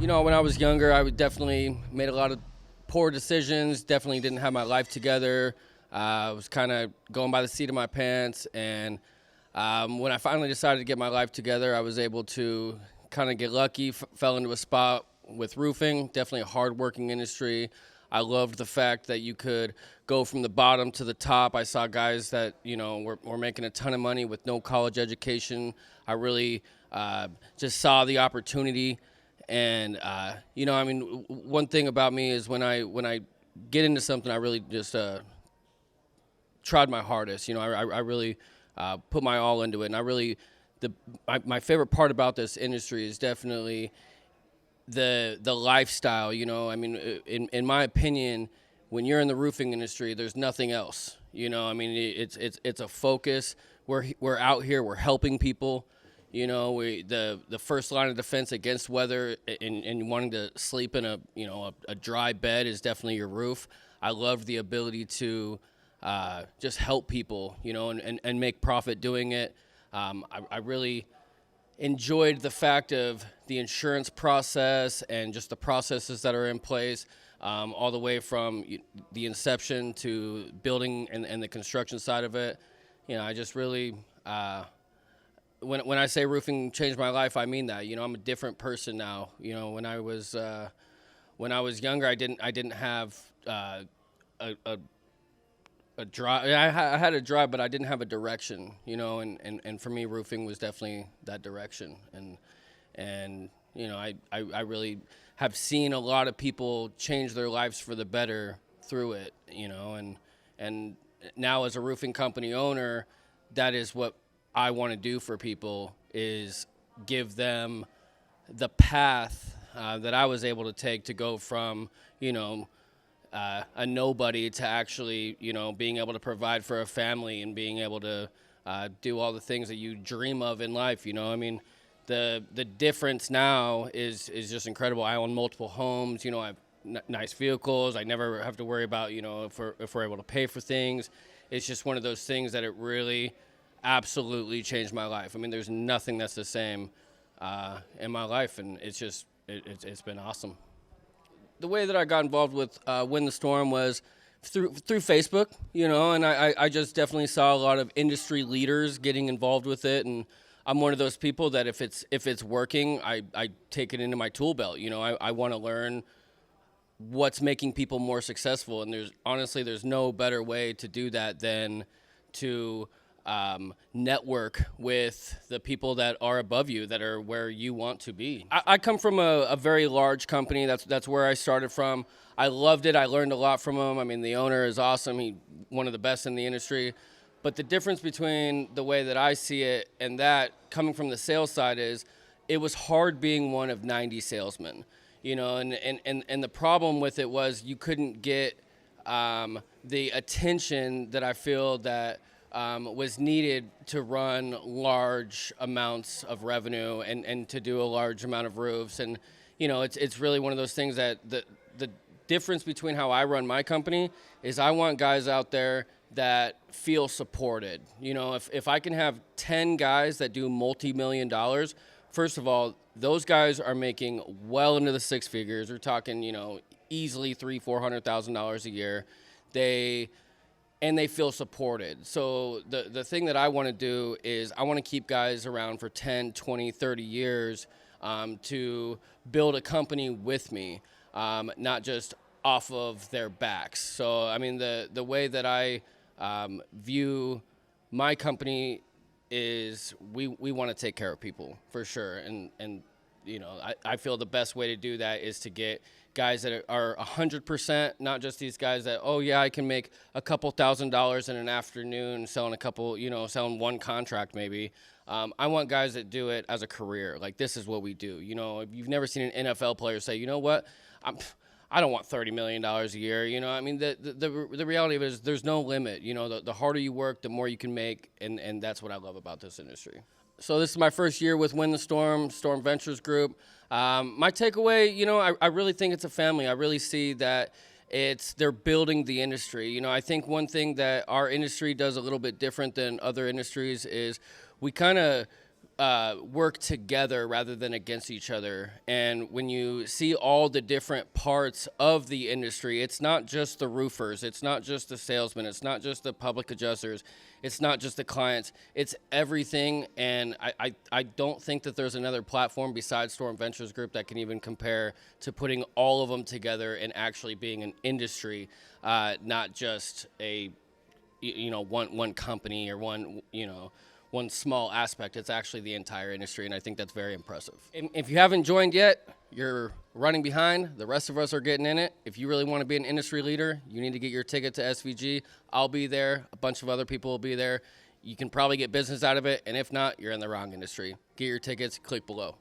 When I was younger, I would definitely made a lot of poor decisions. Definitely didn't have my life together. I was kind of going by the seat of my pants. And when I finally decided to get my life together, I was able to kind of get lucky. Fell into a spot with roofing. Definitely a hard-working industry. I loved the fact that you could go from the bottom to the top. I saw guys that were making a ton of money with no college education. I really just saw the opportunity. And one thing about me is when I get into something, I really just tried my hardest. I really put my all into it. And I really my favorite part about this industry is definitely the lifestyle. In my opinion, when you're in the roofing industry, there's nothing else. It's a focus. We're out here. We're helping people. The first line of defense against weather and wanting to sleep in a dry bed is definitely your roof. I love the ability to just help people, and make profit doing it. I really enjoyed the fact of the insurance process and just the processes that are in place, all the way from the inception to building and the construction side of it. I just really... When I say roofing changed my life, I mean that. I'm a different person now. When I was younger, I didn't have a drive. I had a drive, but I didn't have a direction. And for me, roofing was definitely that direction. And I really have seen a lot of people change their lives for the better through it. And now as a roofing company owner, that is what I want to do for people, is give them the path that I was able to take to go from, a nobody to actually, being able to provide for a family and being able to do all the things that you dream of in life. The difference now is just incredible. I own multiple homes. I have nice vehicles. I never have to worry about, if we're able to pay for things. It's just one of those things that it really absolutely changed my life. There's nothing that's the same in my life, and it's been awesome. The way that I got involved with Win the Storm was through Facebook, and I just definitely saw a lot of industry leaders getting involved with it, and I'm one of those people that if it's working, I take it into my tool belt. I want to learn what's making people more successful, and there's no better way to do that than to network with the people that are above you, that are where you want to be. I come from a very large company. That's where I started from. I loved it. I learned a lot from him. The owner is awesome. He's one of the best in the industry. But the difference between the way that I see it and that coming from the sales side is it was hard being one of 90 salesmen, and the problem with it was you couldn't get the attention that I feel that was needed to run large amounts of revenue and to do a large amount of roofs. And, it's really one of those things that the difference between how I run my company is I want guys out there that feel supported. If I can have 10 guys that do multi-million dollars, first of all, those guys are making well into the six figures. We're talking, easily $300,000-$400,000 a year. And they feel supported. So the thing that I want to do is I want to keep guys around for 10, 20, 30 years to build a company with me, not just off of their backs. So, the way that I view my company is we want to take care of people for sure. And I feel the best way to do that is to get guys that are 100%, not just these guys that, oh yeah, I can make a couple $1,000s in an afternoon selling selling one contract maybe. I want guys that do it as a career. Like, this is what we do. You've never seen an NFL player say, you know what, I don't want $30 million a year. The reality of it is there's no limit. The harder you work, the more you can make, and that's what I love about this industry. So this is my first year with Win the Storm Ventures Group. My takeaway, I really think it's a family. I really see that they're building the industry. I think one thing that our industry does a little bit different than other industries is we kind of work together rather than against each other. And when you see all the different parts of the industry, it's not just the roofers, it's not just the salesmen, it's not just the public adjusters, it's not just the clients, it's everything. And I don't think that there's another platform besides Storm Ventures Group that can even compare to putting all of them together and actually being an industry, not just a, one company or one small aspect. It's actually the entire industry, and I think that's very impressive. And if you haven't joined yet, you're running behind. The rest of us are getting in it. If you really want to be an industry leader, you need to get your ticket to SVG. I'll be there. A bunch of other people will be there. You can probably get business out of it, and if not, you're in the wrong industry. Get your tickets, click below.